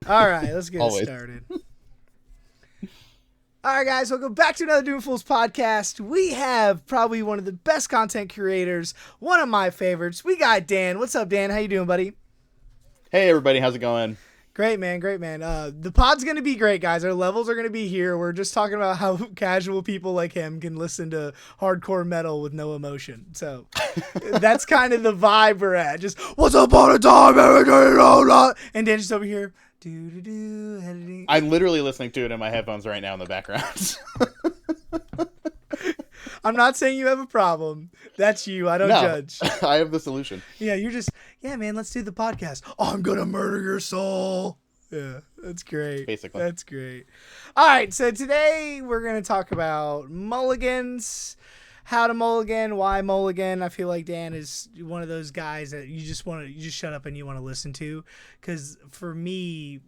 All right, let's get it Always. started. All right, guys, welcome back to another Doom Fools podcast. We have probably one of the best content creators, one of my favorites. We got Dan. What's up, Dan? How you doing, buddy? Hey, everybody. How's it going? Great, man. Great, man. The pod's going to be great, guys. Our levels are going to be here. We're just talking about how casual people like him can listen to hardcore metal with no emotion. So that's kind of the vibe we're at. Just, what's up on a time, and Dan's just over here. Do editing. I'm literally listening to it in my headphones right now in the background. I'm not saying you have a problem. That's you. I don't No, judge. I have the solution. Yeah, you're just, yeah, man, let's do the podcast. I'm going to murder your soul. Yeah, that's great. Basically. That's great. All right, so today we're going to talk about mulligans, how to mulligan, why mulligan. I feel like Dan is one of those guys that you just shut up and you want to listen to. Because for me,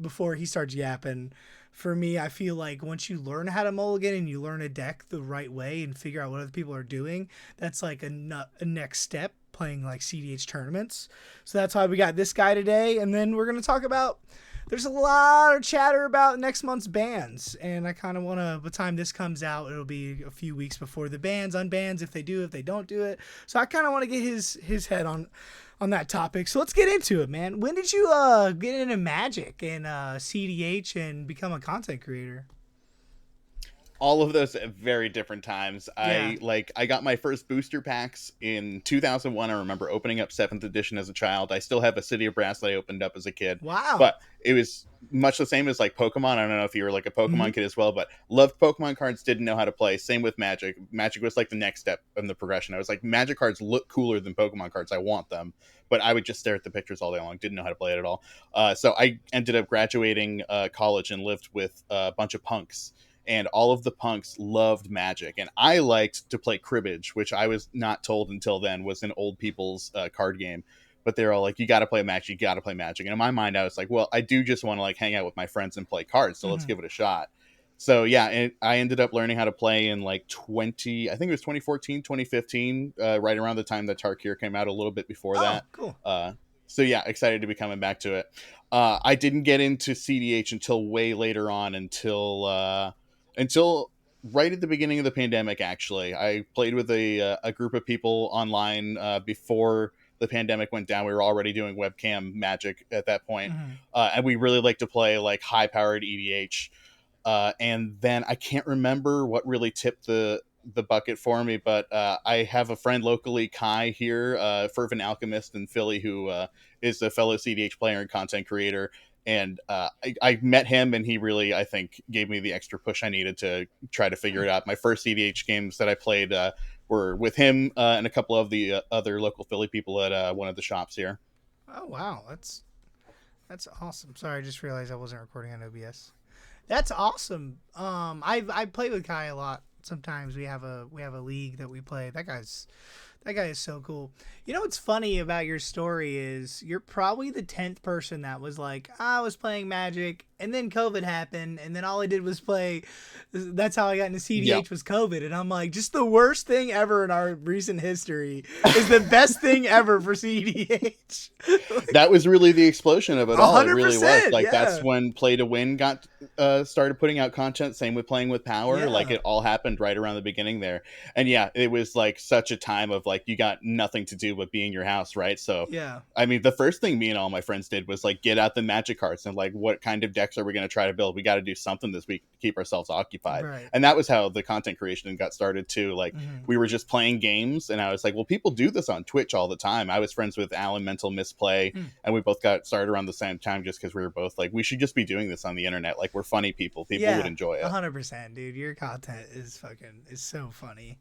before he starts yapping, for me, I feel like once you learn how to mulligan and you learn a deck the right way and figure out what other people are doing, that's like a next step playing like CDH tournaments. So that's why we got this guy today. And then we're going to talk about, there's a lot of chatter about next month's bans. And I kind of want to, by the time this comes out, it'll be a few weeks before the bans, unbans, if they do, if they don't do it. So I kind of want to get his head on that topic. So let's get into it, man. When did you get into Magic and CDH and become a content creator? All of those at very different times. Yeah. I got my first booster packs in 2001. I remember opening up 7th edition as a child. I still have a City of Brass that I opened up as a kid. Wow. But it was much the same as like Pokemon. I don't know if you were like a Pokemon kid as well, but loved Pokemon cards, didn't know how to play. Same with Magic. Magic was like the next step in the progression. I was like, Magic cards look cooler than Pokemon cards. I want them. But I would just stare at the pictures all day long. Didn't know how to play it at all. So I ended up graduating college and lived with a bunch of punks. And all of the punks loved Magic. And I liked to play cribbage, which I was not told until then was an old people's card game. But they're all like, you got to play Magic, you got to play Magic. And in my mind, I was like, well, I do just want to like hang out with my friends and play cards. So let's give it a shot. So yeah, I ended up learning how to play in like I think it was 2014, 2015, right around the time that Tarkir came out, a little bit before that. Cool. So yeah, excited to be coming back to it. I didn't get into CDH until way later on, until right at the beginning of the pandemic. Actually, I played with a group of people online before the pandemic went down. We were already doing webcam Magic at that point. And we really like to play like high powered EDH. And then I can't remember what really tipped the bucket for me, but I have a friend locally, Kai here, Fervent Alchemist in Philly, who is a fellow CDH player and content creator. And I met him, and he really, I think, gave me the extra push I needed to try to figure it out. My first CDH games that I played were with him and a couple of the other local Philly people at one of the shops here. Oh wow, that's awesome. Sorry, I just realized I wasn't recording on OBS. That's awesome. I play with Kai a lot. Sometimes we have a league that we play. That guy is so cool. You know what's funny about your story is you're probably the 10th person that was like, I was playing Magic and then COVID happened and then all I did was play. That's how I got into CDH was COVID. And I'm like, just the worst thing ever in our recent history is the best thing ever for CDH. That was really the explosion of it all. It really was. Like, yeah. that's when Play to Win got started putting out content. Same with Playing with Power. Yeah. Like, it all happened right around the beginning there. And yeah, it was like such a time of like, you got nothing to do but be in your house, right? So yeah, I mean, the first thing me and all my friends did was like get out the Magic cards and like, what kind of decks are we going to try to build? We got to do something this week to keep ourselves occupied. Right. And that was how the content creation got started too. Like, we were just playing games, and I was like, well, people do this on Twitch all the time. I was friends with Alan Mental Misplay, and we both got started around the same time just because we were both like, we should just be doing this on the internet. Like, we're funny people. People would enjoy it. 100%, dude. Your content is so funny.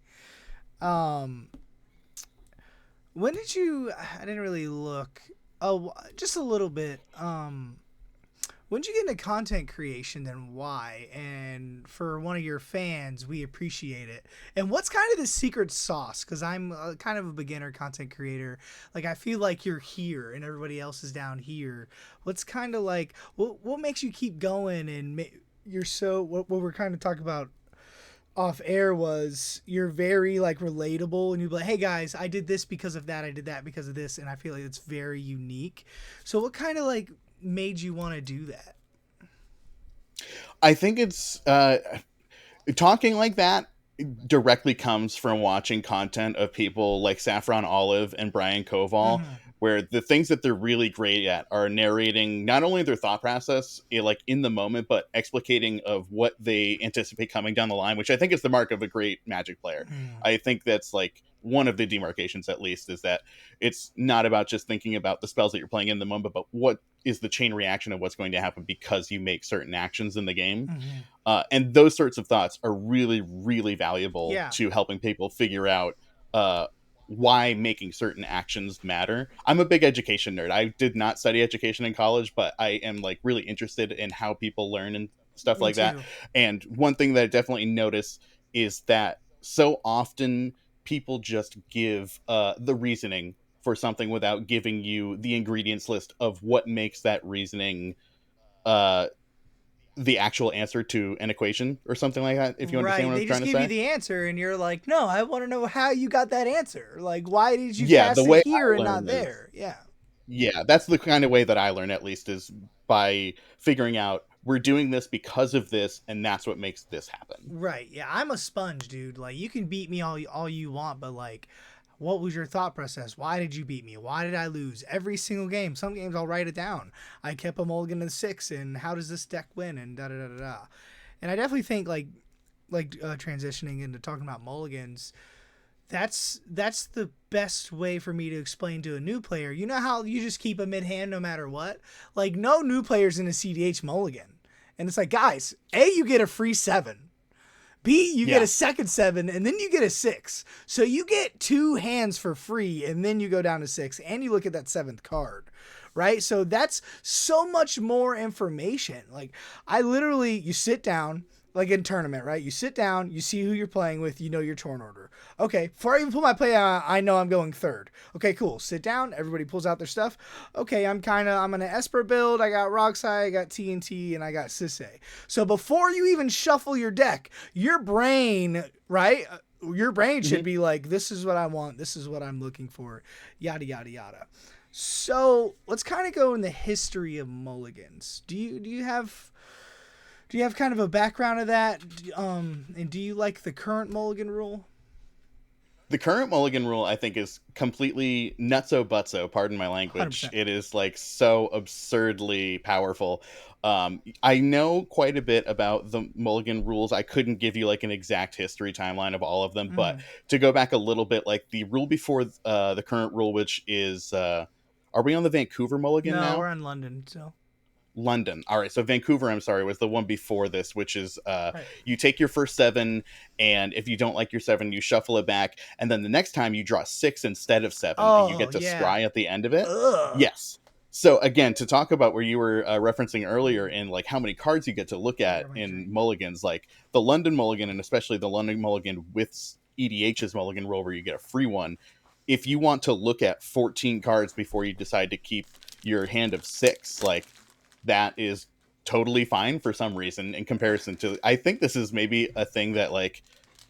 When did you? I didn't really look. Oh, just a little bit. When did you get into content creation and why? And for one of your fans, we appreciate it. And what's kind of the secret sauce? Because I'm kind of a beginner content creator. Like, I feel like you're here and everybody else is down here. What's kind of like, what makes you keep going? And you're so, what we're kind of talking about off air was you're very like relatable, and you'd be like, hey guys, I did this because of that, I did that because of this, and I feel like it's very unique. So what kind of like made you want to do that? I think it's talking like that directly comes from watching content of people like Saffron Olive and Brian Koval, Mm-hmm. where the things that they're really great at are narrating not only their thought process, like in the moment, but explicating of what they anticipate coming down the line, which I think is the mark of a great Magic player. Mm. I think that's like one of the demarcations, at least, is that it's not about just thinking about the spells that you're playing in the moment, but what is the chain reaction of what's going to happen because you make certain actions in the game. Mm-hmm. And those sorts of thoughts are really, really valuable Yeah. to helping people figure out uh, why making certain actions matter. I'm a big education nerd. I did not study education in college, but I am like really interested in how people learn and stuff Me like that. too. And one thing that I definitely notice is that so often people just give the reasoning for something without giving you the ingredients list of what makes that reasoning uh, the actual answer to an equation or something like that, if you understand Right. what I'm They just trying to give you say. the answer and you're like, no, I want to know how you got that answer. Like, why did you Yeah, the cast it way here I and learn not is, there? Yeah. yeah, that's the kind of way that I learn, at least, is by figuring out we're doing this because of this, and that's what makes this happen. Right. Yeah. I'm a sponge, dude. Like, you can beat me all you want, but like, what was your thought process? Why did you beat me? Why did I lose? Every single game. Some games I'll write it down. I kept a mulligan to 6, and how does this deck win? And da da da da da. And I definitely think transitioning into talking about mulligans, that's the best way for me to explain to a new player. You know how you just keep a mid hand no matter what? Like, no new players in a CDH mulligan. And it's like, guys, A, you get a free 7. B, you get Yeah. a second 7, and then you get a 6. So you get 2 hands for free, and then you go down to 6, and you look at that 7th card, right? So that's so much more information. Like, you sit down, like in tournament, right? You sit down, you see who you're playing with, you know your turn order. Okay, before I even pull my play out, I know I'm going 3rd. Okay, cool. Sit down, everybody pulls out their stuff. Okay, I'm an Esper build. I got Roxai, I got TNT, and I got Cedh. So before you even shuffle your deck, your brain, right? Your brain should be like, this is what I want, this is what I'm looking for, yada yada yada. So let's kind of go in the history of mulligans. Do you have kind of a background of that? And do you like the current mulligan rule? The current mulligan rule, I think, is completely nutso butso, pardon my language. 100%. It is like so absurdly powerful. I know quite a bit about the mulligan rules. I couldn't give you like an exact history timeline of all of them, but Mm. to go back a little bit, like the rule before the current rule, which is are we on the Vancouver mulligan No, we're now? in London, so London. All right, so Vancouver, I'm sorry, was the one before this, which is right. you take your first 7, and if you don't like your 7, you shuffle it back, and then the next time you draw 6 instead of 7, and you Oh get to yeah. scry at the end of it. Ugh. Yes. So again, to talk about where you were referencing earlier in like how many cards you get to look I at got my in drink. mulligans, like the London mulligan, and especially the London mulligan with EDH's mulligan roll, where you get a free one. If you want to look at 14 cards before you decide to keep your hand of 6, like that is totally fine for some reason in comparison to, I think this is maybe a thing that, like,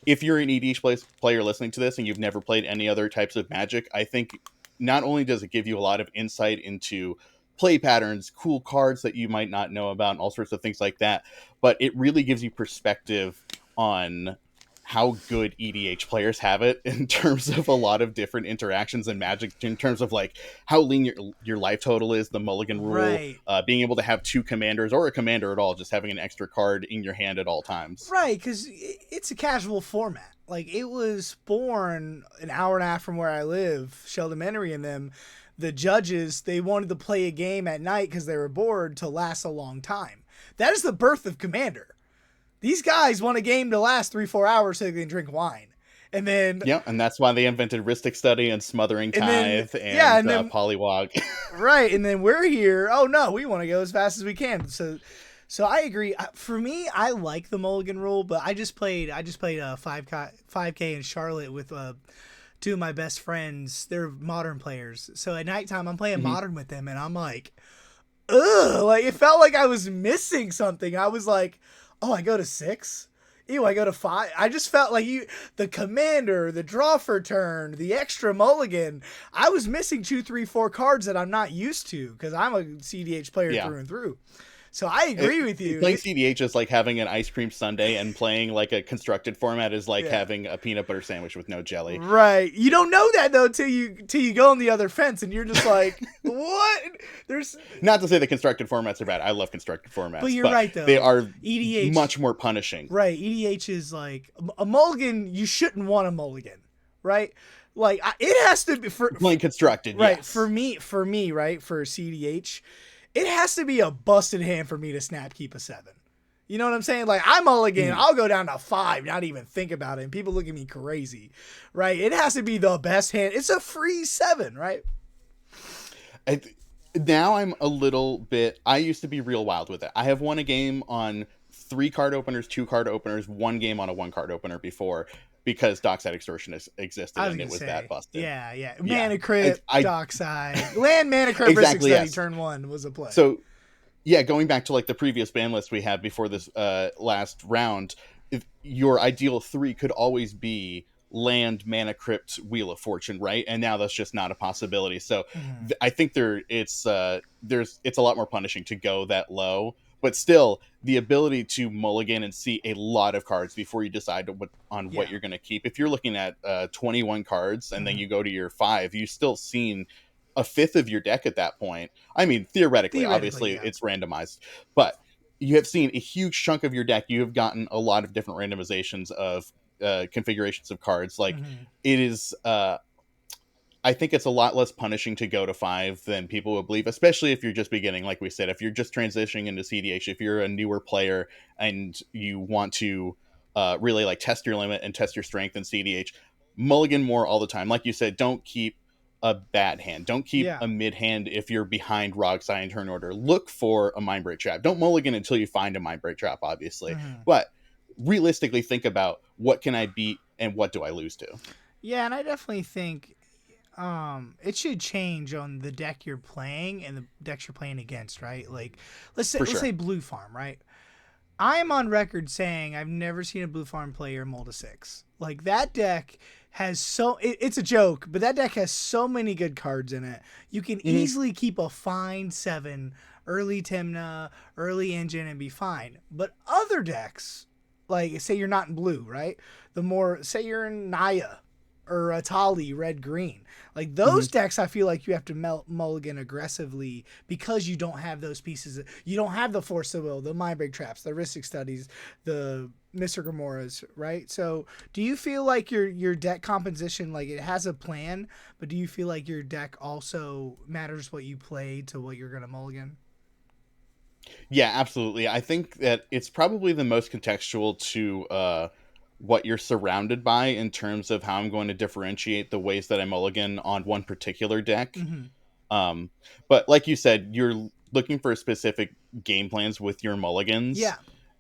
if you're an EDH player listening to this and you've never played any other types of Magic, I think not only does it give you a lot of insight into play patterns, cool cards that you might not know about, and all sorts of things like that, but it really gives you perspective on how good EDH players have it in terms of a lot of different interactions in Magic, in terms of like how lean your life total is, the mulligan rule, Right. being able to have 2 commanders or a commander at all, just having an extra card in your hand at all times. Right, because it's a casual format. Like, it was born an hour and a half from where I live, Sheldon Menery and them. The judges, they wanted to play a game at night because they were bored to last a long time. That is the birth of Commander. These guys want a game to last 3-4 hours so they can drink wine. And then, Yeah, and that's why they invented Ristic Study and Smothering and then, Tithe yeah, and and then, Pollywog. right, and then we're here. Oh no, we want to go as fast as we can. So I agree. For me, I like the mulligan rule, but I just played a 5K in Charlotte with 2 of my best friends. They're modern players. So at nighttime, I'm playing modern with them, and I'm like, ugh, like it felt like I was missing something. I was like, oh, I go to 6. Ew, I go to 5. I just felt like the commander, the draw for turn, the extra mulligan. I was missing 2, 3, 4 cards that I'm not used to because I'm a CDH player Yeah. through and through. So I agree with you. Playing CDH is like having an ice cream sundae, and playing like a constructed format is like Yeah. having a peanut butter sandwich with no jelly. Right. You don't know that though till you go on the other fence and you're just like, what? There's Not to say that constructed formats are bad. I love constructed But formats, you're but right though. they are EDH much more punishing. Right. EDH is like a mulligan. You shouldn't want a mulligan, right? Like it has to be Playing constructed, right yes. for me, right, for CDH, it has to be a busted hand for me to snap keep a 7. You know what I'm saying? Like I'm mulligan, I'll go down to 5, not even think about it, and people look at me crazy, right? It has to be the best hand. It's a free 7, right? Now I'm a little bit. I used to be real wild with it. I have won a game on 3 card openers, 2 card openers, 1 game on a 1 card opener before, because Dockside Extortion existed and it was that busted. Yeah. Yeah. Mana Crypt, Dockside. Land Mana Crypt for Exactly, 630 yes. turn 1 was a play. So, yeah, going back to like the previous ban list we had before this last round, if your ideal 3 could always be land, Mana Crypt, Wheel of Fortune, right? And now that's just not a possibility. So I think it's a lot more punishing to go that low, but still the ability to mulligan and see a lot of cards before you decide what you're going to keep. If you're looking at 21 cards and then you go to your 5, you've still seen a fifth of your deck at that point. I mean, theoretically obviously it's randomized, but you have seen a huge chunk of your deck. You have gotten a lot of different randomizations of configurations of cards. Like it is I think it's a lot less punishing to go to 5 than people would believe, especially if you're just beginning. Like we said, if you're just transitioning into CDH, if you're a newer player and you want to really like test your limit and test your strength in CDH, mulligan more all the time. Like you said, don't keep a bad hand. Don't keep a mid hand if you're behind Rogsai in turn order. Look for a Mindbreak Trap. Don't mulligan until you find a Mindbreak Trap, obviously. But realistically, think about what can I beat and what do I lose to? Yeah, and I definitely think it should change on the deck you're playing and the decks you're playing against, right? Like let's say Blue Farm, right? I am on record saying I've never seen a Blue Farm player mold a 6. Like that deck has it's a joke, but that deck has so many good cards in it. You can easily keep a fine 7, early Timna, early Engine, and be fine. But other decks, like say you're not in blue, right? Say you're in Naya or Atali, red green. Like those decks, I feel like you have to mulligan aggressively because you don't have those pieces. You don't have the Force of Will, the Mindbreak Traps, the Ristic Studies, the Mr. Gamoras, right? So do you feel like your deck composition, like it has a plan, but do you feel like your deck also matters what you play to what you're going to mulligan? Yeah, absolutely. I think that it's probably the most contextual to what you're surrounded by in terms of how I'm going to differentiate the ways that I mulligan on one particular deck. But like you said, you're looking for specific game plans with your mulligans. Yeah.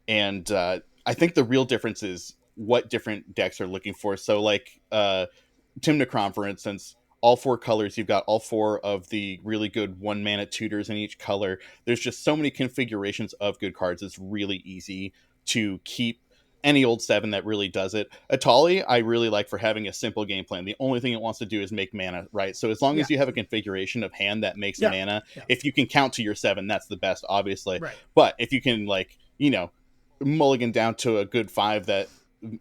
And I think the real difference is what different decks are looking for. So like Timnacron, for instance, all 4 colors, you've got all 4 of the really good 1 mana tutors in each color. There's just so many configurations of good cards. It's really easy to keep any old 7 that really does it. Atali, I really like for having a simple game plan. The only thing it wants to do is make mana, right? So as long as you have a configuration of hand that makes mana, if you can count to your 7, that's the best, obviously. Right. But if you can, like, mulligan down to a good 5 that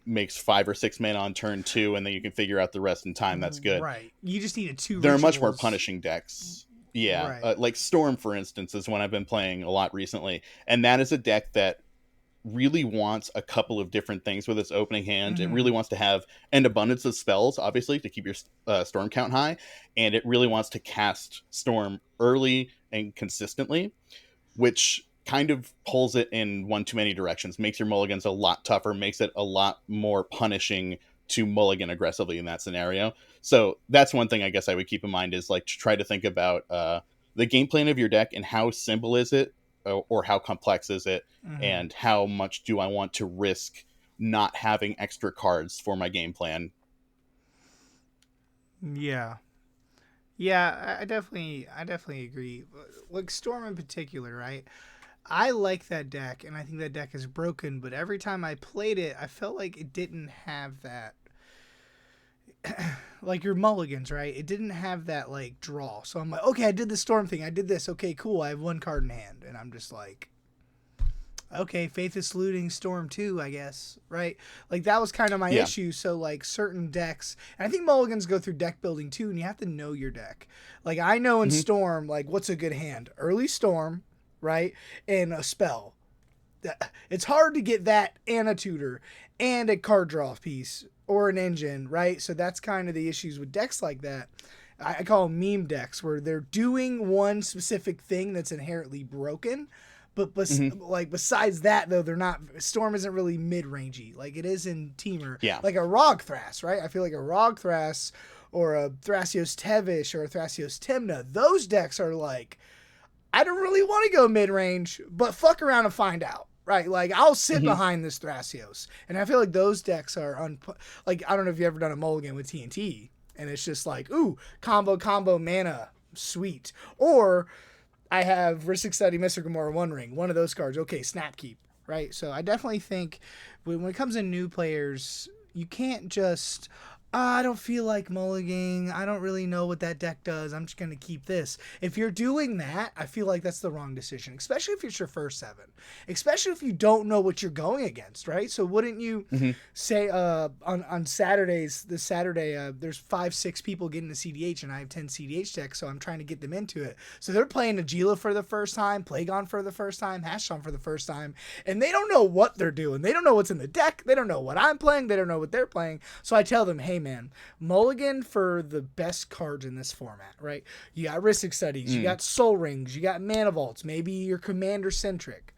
makes 5 or 6 mana on turn 2, and then you can figure out the rest in time, that's good. Right. You just need a 2 There rituals. are much more punishing decks. Yeah. Right. Like Storm, for instance, is one I've been playing a lot recently. And that is a deck that really wants a couple of different things with its opening hand. It really wants to have an abundance of spells, obviously, to keep your storm count high. And it really wants to cast Storm early and consistently, which kind of pulls it in one too many directions, makes your mulligans a lot tougher, makes it a lot more punishing to mulligan aggressively in that scenario. So that's one thing I guess I would keep in mind, is like to try to think about the game plan of your deck and how simple is it, or how complex is it, and how much do I want to risk not having extra cards for my game plan. Yeah, I definitely agree. Like Storm in particular, right? I like that deck, and I think that deck is broken. But every time I played it, I felt like it didn't have that. Like your mulligans, right? It didn't have that like draw. So I'm like, okay, I did the storm thing. I did this. Okay, cool. I have one card in hand, and I'm just like, okay, Faith is Looting Storm 2, I guess, right? Like, that was kind of my issue. So, like, certain decks, and I think mulligans go through deck building, too, and you have to know your deck. Like, I know in Storm, like, what's a good hand? Early Storm, right? And a spell. It's hard to get that and a tutor and a card draw piece or an engine, right? So that's kind of the issues with decks like that. I call them meme decks, where they're doing one specific thing that's inherently broken. But like besides that, though, they're not. Storm isn't really mid-rangey like it is in Teamer. Yeah. Like a Rog Thras, right? I feel like a Rog Thras or a Thrasios Tevish or a Thrasios Timna, those decks are like, I don't really want to go mid-range, but fuck around and find out. Right, like I'll sit behind this Thrasios, and I feel like those decks are like, I don't know if you've ever done a mulligan with TNT, and it's just like, ooh, combo mana, sweet, or I have Ristic Study, Mystic Gamora, One Ring, one of those cards. Okay, Snapkeep, right? So I definitely think when it comes to new players, you can't just, I don't feel like mulliganing. I don't really know what that deck does. I'm just going to keep this. If you're doing that, I feel like that's the wrong decision, especially if it's your first 7, especially if you don't know what you're going against, right? So wouldn't you say on Saturdays, this Saturday, there's 5-6 people getting the CDH, and I have 10 CDH decks, so I'm trying to get them into it. So they're playing Agila for the first time, Plagon for the first time, Hashon for the first time, and they don't know what they're doing. They don't know what's in the deck. They don't know what I'm playing. They don't know what they're playing. So I tell them, hey, man, mulligan for the best cards in this format, right? You got Ristic Studies, you got Soul Rings, you got Mana Vaults, maybe you're commander centric,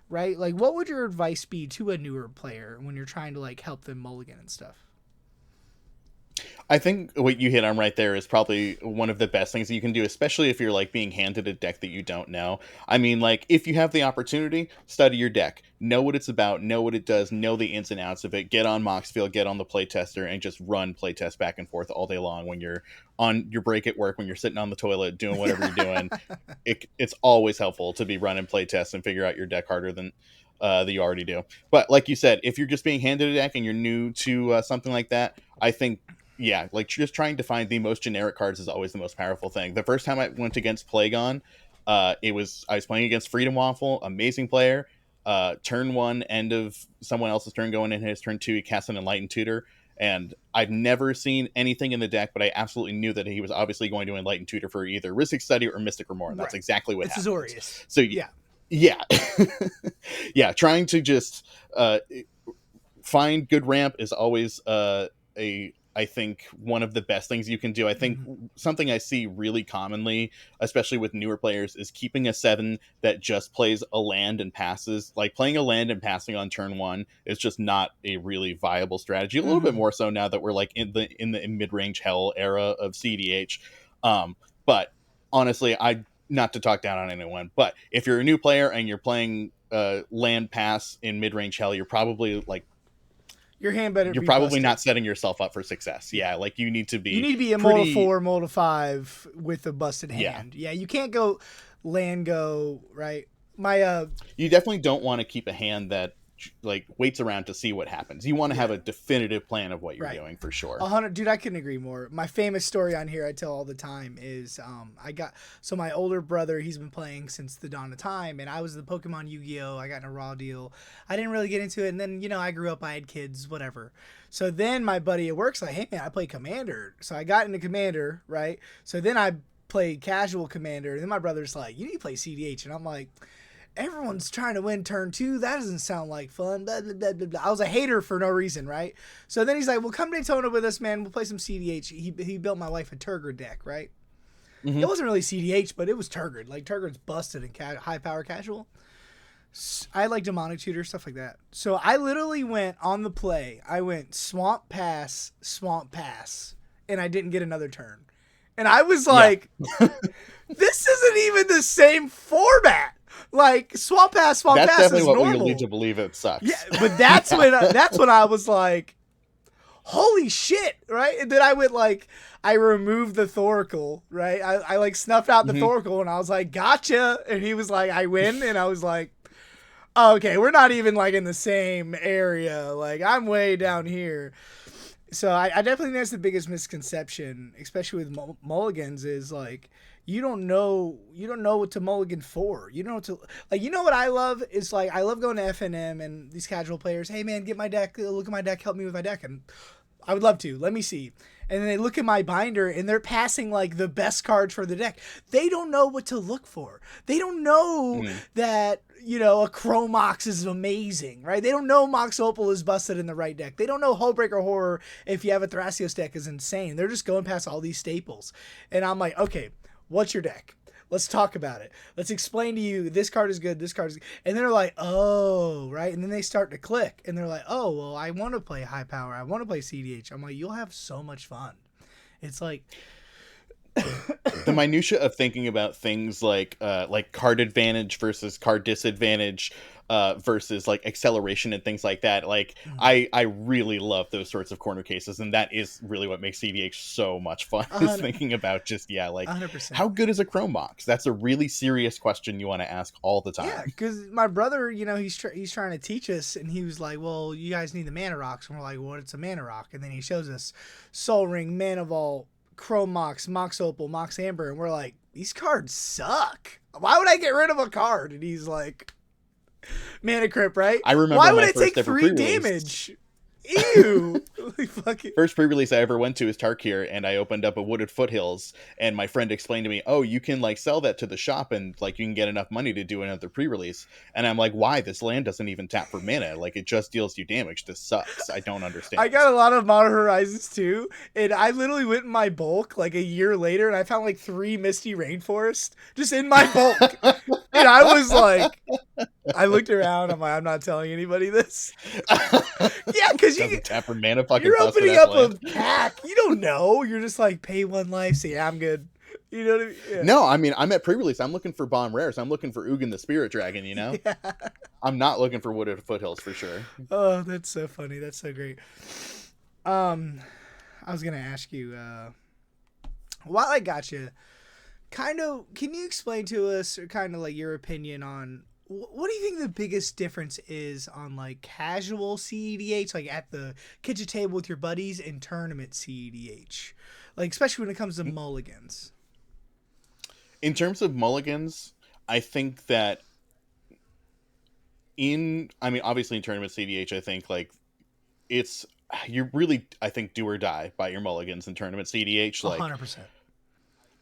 right? Like, what would your advice be to a newer player when you're trying to like help them mulligan and stuff? I think what you hit on right there is probably one of the best things that you can do, especially if you're like being handed a deck that you don't know. I mean, like, if you have the opportunity, study your deck, know what it's about, know what it does, know the ins and outs of it, get on Moxfield, get on the playtester, and just run playtest back and forth all day long when you're on your break at work, when you're sitting on the toilet, doing whatever you're doing. It's always helpful to be running playtests and figure out your deck harder than that you already do. But like you said, if you're just being handed a deck and you're new to something like that, I think, yeah, like just trying to find the most generic cards is always the most powerful thing. The first time I went against Plagon, I was playing against Freedom Waffle, amazing player. Turn 1, end of someone else's turn, going in his turn 2, he casts an Enlightened Tutor, and I've never seen anything in the deck, but I absolutely knew that he was obviously going to Enlightened Tutor for either Ristic Study or Mystic Remora, and that's exactly what happened. Azorius. So yeah, yeah, trying to just find good ramp is always I think one of the best things you can do. I think something I see really commonly, especially with newer players, is keeping a 7 that just plays a land and passes. Like, playing a land and passing on turn 1 is just not a really viable strategy. A little bit more so now that we're like in the mid-range hell era of CDH. But honestly, not to talk down on anyone, but if you're a new player and you're playing land pass in mid-range hell, you're probably like, your hand better. You're probably not setting yourself up for success. Yeah, like you need to be. You need to be a Mold 4, Mold 5 with a busted hand. Yeah, you can't go land go right. You definitely don't want to keep a hand that like waits around to see what happens. You want to have a definitive plan of what you're doing for sure. 100, dude, I couldn't agree more. My famous story on here I tell all the time is my older brother, he's been playing since the dawn of time, and I was the Pokemon Yu-Gi-Oh! I got in a raw deal. I didn't really get into it, and then, I grew up, I had kids, whatever. So then my buddy at work's like, hey man, I play Commander. So I got into Commander, right? So then I played casual Commander, and then my brother's like, you need to play CDH, and I'm like, everyone's trying to win turn 2. That doesn't sound like fun. Blah, blah, blah, blah, blah. I was a hater for no reason, right? So then he's like, well, come to Daytona with us, man. We'll play some CDH. He built my wife a Turgid deck, right? It wasn't really CDH, but it was Turgid. Like, Turgid's busted in high power casual. I like Demonic Tutor, stuff like that. So I literally went on the play. I went Swamp Pass, and I didn't get another turn. And I was like, this isn't even the same format. Like, Swamp Pass is normal. That's definitely what will lead to believe it sucks. Yeah, but that's when I was like, holy shit, right? And then I went like, I removed the Thoracle, right? I like snuffed out the Hmm. Thoracle and I was like, gotcha. And he was like, I win. And I was like, oh, okay, we're not even like in the same area. Like I'm way down here. So I definitely think that's the biggest misconception, especially with mulligans, is like you don't know what to mulligan for. You don't know what to like. You know what I love is like I love going to FNM and these casual players. Hey man, get my deck. Look at my deck. Help me with my deck. And I would love to. Let me see. And then they look at my binder and they're passing like the best cards for the deck. They don't know what to look for. They don't know that, you know, a Chromox is amazing, right? They don't know Mox Opal is busted in the right deck. They don't know Hullbreaker Horror, if you have a Thrasios deck, is insane. They're just going past all these staples. And I'm like, okay, what's your deck? Let's talk about it. Let's explain to you this card is good, this card is good. And they're like, oh, right? And then they start to click. And they're like, oh, well, I want to play high power. I want to play CDH. I'm like, you'll have so much fun. It's like the minutia of thinking about things like card advantage versus card disadvantage versus like acceleration and things like that. Like I really love those sorts of corner cases, and that is really what makes CDH so much fun. Is thinking about just like 100%. How good is a Chromox? That's a really serious question you want to ask all the time. Yeah, because my brother, you know, he's trying to teach us, and he was like, well, you guys need the mana rocks. And we're like, well, it's a mana rock. And then he shows us Soul Ring, Mana Vault, Chromox, Mox Opal, Mox Amber, and we're like, these cards suck. Why would I get rid of a card? And he's like, Mana Crypt, right? I remember why my would I first take ever 3 pre-release. damage? Ew. First pre-release I ever went to is Tarkir, and I opened up a Wooded Foothills, and my friend explained to me, oh, you can like sell that to the shop and like you can get enough money to do another pre-release. And I'm like, why? This land doesn't even tap for mana. Like it just deals you damage. This sucks. I don't understand. I got a lot of Modern Horizons too, and I literally went in my bulk like a year later and I found like 3 Misty Rainforest just in my bulk. And I was like, I looked around, I'm like, I'm not telling anybody this. Yeah, because you tap for mana, fucking you're busted opening ass up land. a pack. You don't know. You're just like, pay 1 life, say, yeah, I'm good. You know what I mean? Yeah. No, I mean, I'm at pre-release. I'm looking for bomb rares. I'm looking for Ugin the Spirit Dragon, you know? Yeah. I'm not looking for Wooded Foothills for sure. Oh, that's so funny. That's so great. I was going to ask you, while I got you, kind of, can you explain to us or kind of like your opinion on what do you think the biggest difference is on like casual CEDH, like at the kitchen table with your buddies, and tournament CEDH, like especially when it comes to mulligans? In terms of mulligans, I think that obviously in tournament CDH, I think like you really, I think, do or die by your mulligans in tournament CDH. Like 100%.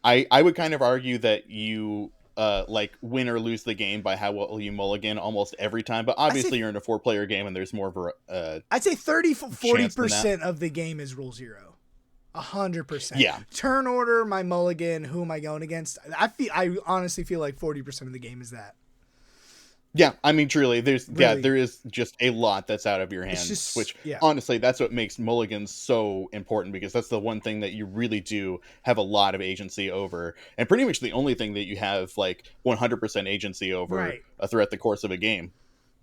I would kind of argue that you like win or lose the game by how well you mulligan almost every time, but obviously you're in a 4-player game and there's more of a I'd say 30-40% of the game is rule 0. 100%. Yeah. Turn order, my mulligan, who am I going against? I honestly feel like 40% of the game is that. Yeah, I mean, truly, there is just a lot that's out of your hands, which honestly, that's what makes mulligans so important, because that's the one thing that you really do have a lot of agency over, and pretty much the only thing that you have like 100% agency over throughout the course of a game.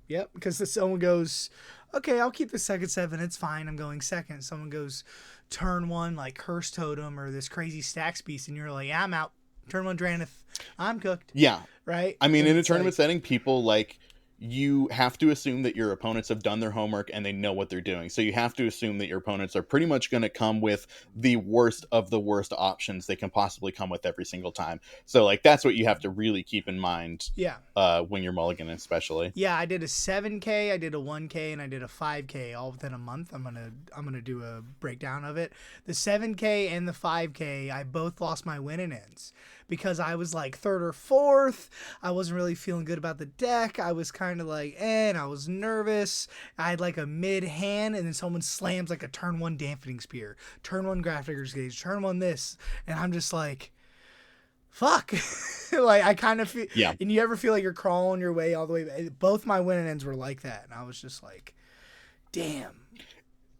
Yep, because if someone goes, okay, I'll keep the second 7, it's fine, I'm going second. Someone goes turn 1 like Curse Totem or this crazy Stacks Beast, and you're like, yeah, I'm out. Turn 1 Dranith, I'm cooked. Yeah. Right? I mean, in a tournament setting, people like, you have to assume that your opponents have done their homework and they know what they're doing. So you have to assume that your opponents are pretty much going to come with the worst of the worst options they can possibly come with every single time. So like, that's what you have to really keep in mind. Yeah. When you're mulliganing, especially. Yeah, I did a 7K, I did a 1K, and I did a 5K all within a month. I'm gonna do a breakdown of it. The 7K and the 5K, I both lost my win and ends because I was like 3rd or 4th. I wasn't really feeling good about the deck. I was kind of like, and I was nervous. I had like a mid hand, and then someone slams like a turn 1 Dampening Spear, turn 1 Grafdigger's Gauge, turn 1 this, and I'm just like, fuck. Like I kind of feel, and you ever feel like you're crawling your way all the way? Both my win and ends were like that, and I was just like, damn.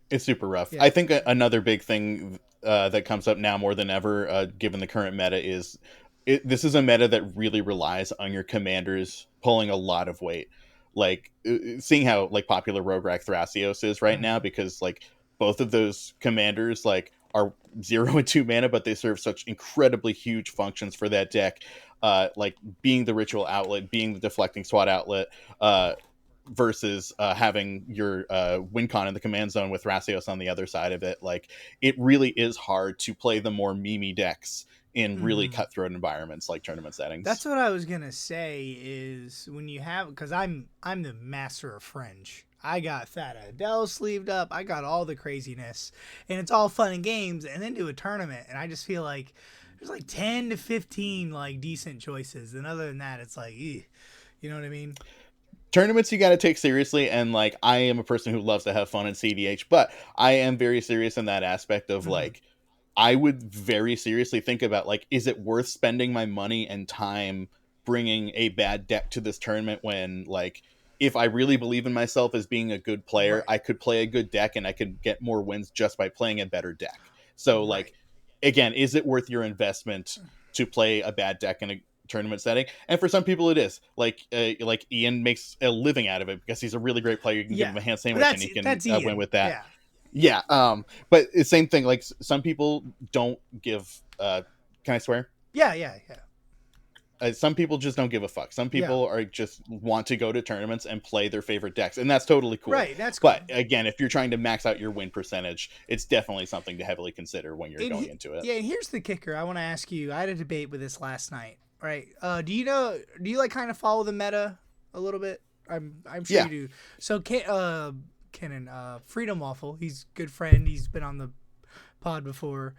It's super rough. I think another big thing that comes up now more than ever, given the current meta, is this is a meta that really relies on your commanders pulling a lot of weight. Like seeing how like popular Roguerack Thrasios is right now, because like both of those commanders like are 0 and 2 mana, but they serve such incredibly huge functions for that deck. Like being the ritual outlet, being the deflecting SWAT outlet, versus having your win con in the command zone with Rasios on the other side of it. Like it really is hard to play the more memey decks in really Mm-hmm. cutthroat environments like tournament That's settings. what I was gonna say. Is when you have, because I'm the master of fringe. I got Fat Adele sleeved up. I got all the craziness, and it's all fun and games. And then do a tournament, and I just feel like there's like 10 to 15 like decent choices, and other than that, it's like, you know what I mean? Tournaments you got to take seriously, and like I am a person who loves to have fun in CDH, but I am very serious in that aspect of Mm-hmm. like I would very seriously think about like, is it worth spending my money and time bringing a bad deck to this tournament when like if I really believe in myself as being a good player, Right, I could play a good deck and I could get more wins just by playing a better deck. So like right. again, is it worth your investment to play a bad deck in a tournament setting? And for some people it is. Like Ian makes a living out of it because he's a really great player. You can give Yeah, him a hand but sandwich and that's he can that's win Ian. with that. Yeah, Yeah, but the same thing. Like some people don't give. Can I swear? yeah, yeah, yeah, Some people just don't give a fuck. Some yeah. people are just want to go to tournaments and play their favorite decks, and that's totally cool. Right, that's But cool. again, if you're trying to max out your win percentage, it's definitely something to heavily consider when you're And going into it. yeah, and here's the kicker. I want to ask you. I had a debate with this last night. Right? Do you know? Do you like kind of follow the meta a little bit? I'm sure Yeah. you do. So Kenan, Freedom Waffle. He's a good friend. He's been on the pod before.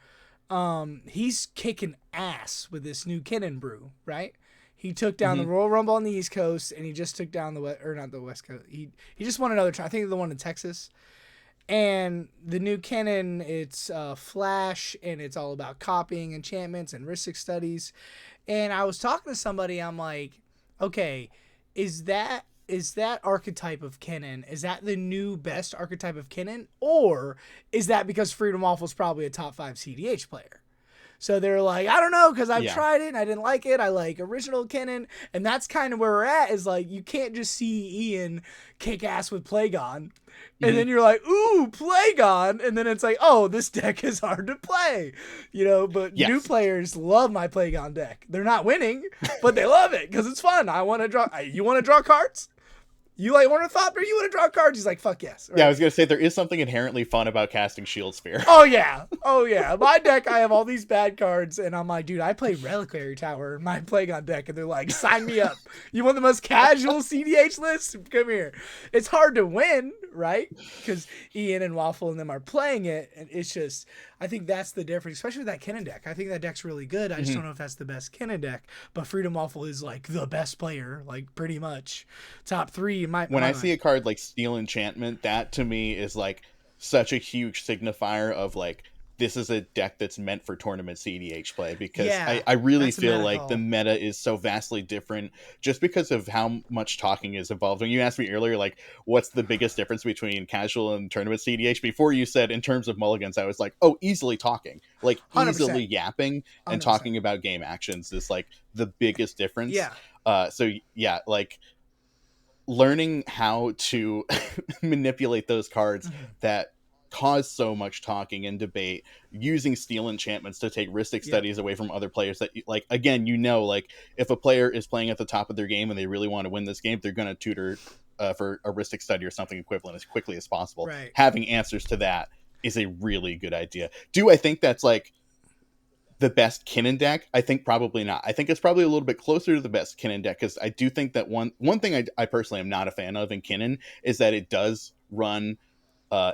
He's kicking ass with this new Kenan brew. Right? He took down the Hmm. Royal Rumble on the East Coast, and he just took down the or not the West Coast. He just won another. I think the one in Texas. And the new Kenan, it's Flash, and it's all about copying enchantments and Rhystic studies. And I was talking to somebody, I'm like, okay, is that archetype of Kenan? Is that the new best archetype of Kenan, or is that because Freedom Waffle's probably a top 5 CDH player? So they're like, I don't know, because I've Yeah. tried it and I didn't like it. I like original Kenan. And that's kind of where we're at, is like, you can't just see Ian kick ass with Plagon. And Hmm. then you're like, ooh, Plagon. And then it's like, oh, this deck is hard to play. But new Yes. players love my Plagon deck. They're not winning, but they love it because it's fun. I want to draw. You want to draw cards? You like Ornithopter? You want to draw cards? He's like, fuck yes. Yeah, I Right? was gonna say there is something inherently fun about casting Shield Sphere. Oh yeah, oh yeah. My deck, I have all these bad cards, and I'm like, dude, I play Reliquary Tower in my Plagon deck, and they're like, sign me up. You want the most casual CDH list? Come here. It's hard to win, right? Because Ian and Waffle and them are playing it, and it's just, I think that's the difference, especially with that Kenan deck. I think that deck's really good. I just don't know if that's the best Kenan deck. But Freedom Waffle is like the best player, like pretty much top 3 in When my I see mind. a card like Steel Enchantment, that to me is like such a huge signifier of like this is a deck that's meant for tournament CDH play, because Yeah, I really that's a feel meta like the call. meta is so vastly different just because of how much talking is involved. When you asked me earlier, like, what's the biggest difference between casual and tournament CDH, before you said in terms of mulligans, I was like, oh, easily talking, like 100%. easily yapping and 100%. talking about game actions is like the biggest difference. Yeah. So yeah, like learning how to manipulate those cards Mhm. that cause so much talking and debate, using steel enchantments to take Rhystic Yep. studies away from other players that like, again, like if a player is playing at the top of their game and they really want to win this game, they're going to tutor for a Rhystic study or something equivalent as quickly as possible. Right. Having answers to that is a really good idea. Do I think that's like the best Kinnan deck? I think probably not. I think it's probably a little bit closer to the best Kinnan deck, because I do think that one thing I personally am not a fan of in Kinnan is that it does run,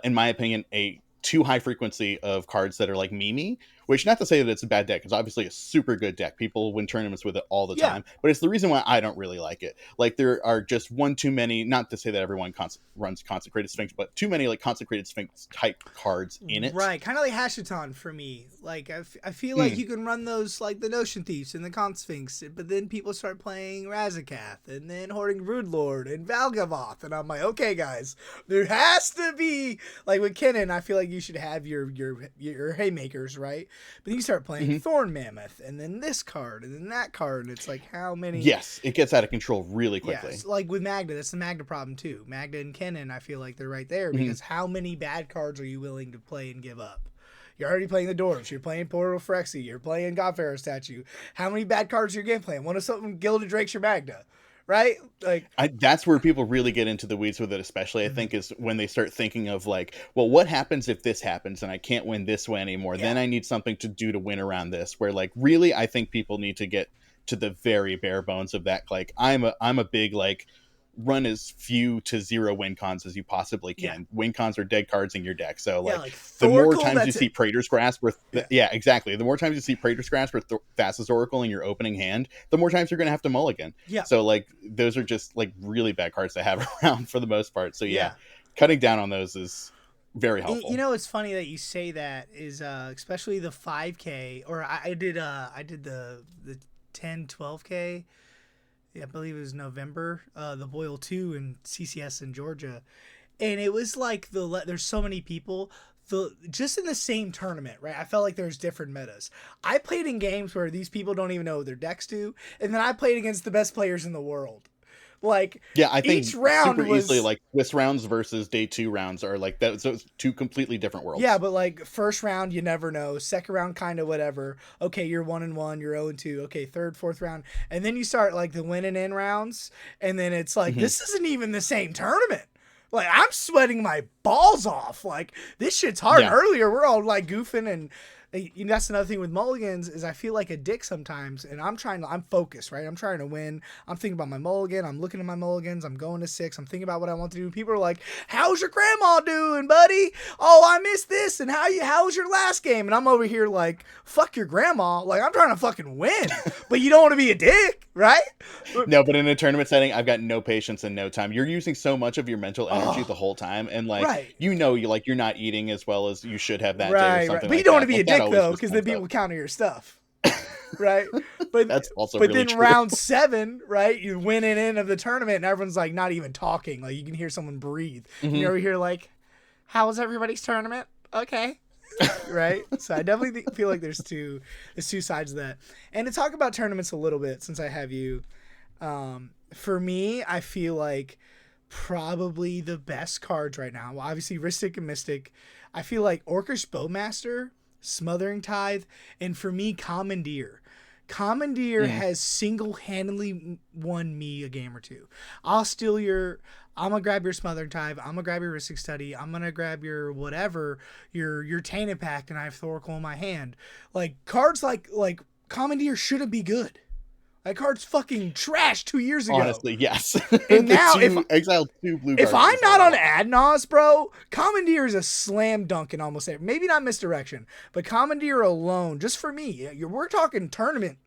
in my opinion, a too high frequency of cards that are like Mimi, which, not to say that it's a bad deck, it's obviously a super good deck. People win tournaments with it all the Yeah. time, but it's the reason why I don't really like it. Like there are just one too many, not to say that everyone runs Consecrated Sphinx, but too many like Consecrated Sphinx type cards in it. Right. Kind of like Hashiton for me. Like, I feel like Mm, you can run those, like the Notion Thieves and the Consphinx, but then people start playing Razakath and then Hoarding Broodlord and Valgavoth. And I'm like, okay, guys, there has to be, like with Kennen, I feel like you should have your haymakers, right? But then you start playing Hmm. Thorn Mammoth, and then this card, and then that card, and it's like how many? Yes, it gets out of control really quickly. Yes, like with Magda, that's the Magda problem too. Magda and Kennen, I feel like they're right there Hmm. because how many bad cards are you willing to play and give up? You're already playing the Dwarves. You're playing Portal Phyrexia. You're playing Godfarer Statue. How many bad cards are your game playing? One of something Gilded Drake's your Magda, right? Like, That's where people really get into the weeds with it, especially I mhm. think is when they start thinking of like, well, what happens if this happens and I can't win this way anymore? Yeah, Then I need something to do to win around this. Where like really, I think people need to get to the very bare bones of that. Like I'm a big like run as few to zero win cons as you possibly yeah, can. Win cons are dead cards in your deck. So yeah. like Like the more Thoracle, times you that's it. see Praetor's Grasp or Yeah, yeah, exactly. The more times you see Praetor's Grasp or Thassa's Oracle in your opening hand, the more times you're going to have to mulligan. yeah, So like those are just like really bad cards to have around for the most part. So yeah, yeah. cutting down on those is very You helpful. know, it's funny that you say that is especially the 5K or I did the 10 12K. Yeah, I believe it was November. The Boyle 2 and CCS in Georgia, and it was like there's so many people. Just in the same tournament, right? I felt like there's different metas. I played in games where these people don't even know what their decks do, and then I played against the best players in the world. Like Yeah, I each think super round easily was like Swiss rounds versus day two rounds are like that. So it's two completely different yeah, worlds. but like first round you never know. Second round kind of whatever. Okay, you're 1-1, you're 0-2. Okay, third, fourth round, and then you start like the winning in rounds, and then it's like Hmm. this isn't even the same tournament. Like I'm sweating my balls off. Like this shit's hard. And Yeah. earlier we're all like goofing and that's another thing with mulligans is I feel like a dick sometimes, and I'm focused, right? I'm trying to win. I'm thinking about my mulligan. I'm looking at my mulligans. I'm going to 6. I'm thinking about what I want to do. People are like, "How's your grandma doing, buddy? Oh, I missed this. And how was your last game?" And I'm over here like, "Fuck your grandma." Like I'm trying to fucking win, but you don't want to be a dick, right? No, but in a tournament setting, I've got no patience and no time. You're using so much of your mental energy the Oh, whole time, and like right. you're not eating as well as you should have that day or Right, right. something But you like don't want to that. be a Like that dick always though, just because then comes up. people counter your stuff, right? But That's also but really then true. round 7, right? You win it in of the tournament, and everyone's like not even talking. Like you can hear someone breathe. And Hmm. you're over here like, "How was everybody's tournament?" Okay, right. So I definitely feel like there's two sides of that. And to talk about tournaments a little bit, since I have you, for me, I feel like probably the best cards right now. Well, obviously, Ristic and Mystic. I feel like Orcish Bowmaster, Smothering Tithe, and for me, Commandeer. Commandeer Mm. has single-handedly won me a game or two. I'll steal your. I'm gonna grab your Smothering Tithe. I'm gonna grab your Ristic Study. I'm gonna grab your whatever, your Tainted Pact, and I have Thoracle in my hand. Like cards like Commandeer shouldn't be good. That card's fucking trash 2 years ago. Honestly, yes. And The now two exiled two blue if cards I'm is not on horrible. Adnos, bro, Commandeer is a slam dunk in almost every. Maybe not Misdirection, but Commandeer alone, just for me, we're talking tournament.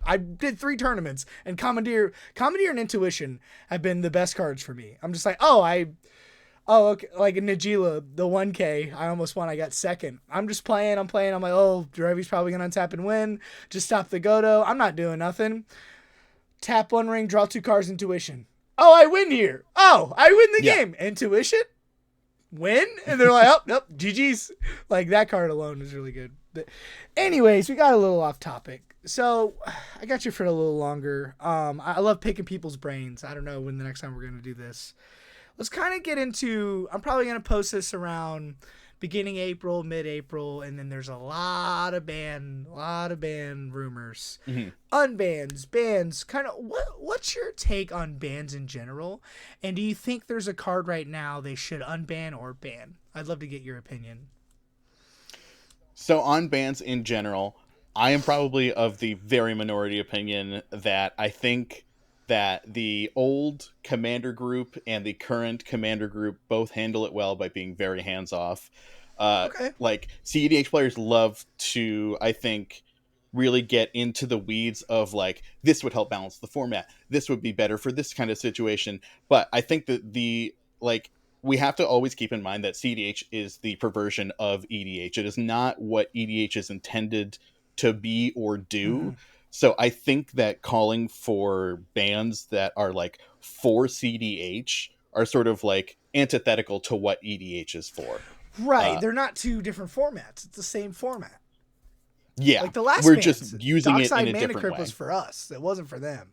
I did 3 tournaments, and Commandeer and Intuition have been the best cards for me. I'm just like, okay, like in Najila, the 1K, I almost won. I got second. I'm just playing. I'm like, oh, Drevy's probably gonna untap and win. Just stop the Godo. I'm not doing nothing. Tap 1 ring, draw 2 cards, Intuition. Oh, I win here. Oh, I win the Yeah. game. Intuition? Win? And they're like, oh, nope, GG's. Like, that card alone is really good. But anyways, we got a little off topic. So, I got you for a little longer. I love picking people's brains. I don't know when the next time we're going to do this. Let's kind of get into, I'm probably going to post this around beginning April, mid-April, and then there's a lot of ban rumors. Hmm. Unbans, bans, kind of what's your take on bans in general? And do you think there's a card right now they should unban or ban? I'd love to get your opinion. So on bans in general, I am probably of the very minority opinion that I think that the old commander group and the current commander group both handle it well by being very hands off. Okay. Like CEDH players love to, I think, really get into the weeds of like this would help balance the format. This would be better for this kind of situation. But I think that the like we have to always keep in mind that CDH is the perversion of EDH. It is not what EDH is intended to be or do. Mm-hmm. So I think that calling for bans that are like for CDH are sort of like antithetical to what EDH is for. Right. Uh, They're not two different formats. It's the same format. Yeah, Like the last we're bans, just using it in Dockside a Mana different Crypt way. was for us. It wasn't for them.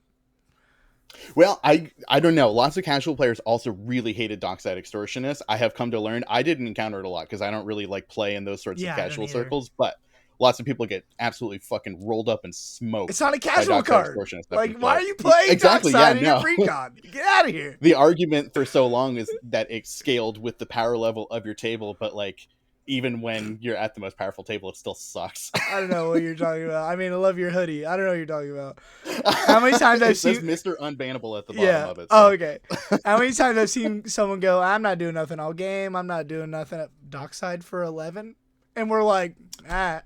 Well, I don't know. Lots of casual players also really hated Dockside Extortionist. I have come to learn I didn't encounter it a lot because I don't really like play in those sorts of Yeah, I don't casual either. circles, but lots of people get absolutely fucking rolled up and It's smoked not a by casual Dockside card. Extortionist stuff in Like, why play. are you playing Exactly, yeah, Dockside in your no. precon? Get out of here. The argument for so long is that it scaled with the power level of your table, but like even when you're at the most powerful table, it still sucks. I don't know what you're talking about. I mean, I love your hoodie. I don't know what you're talking about. How many times I've It says seen... Mr. Unbannable at the bottom Yeah. of it. Oh, So okay. How many times I've seen someone go, I'm not doing nothing all game. I'm not doing nothing at Dockside for 11. And we're like, yeah.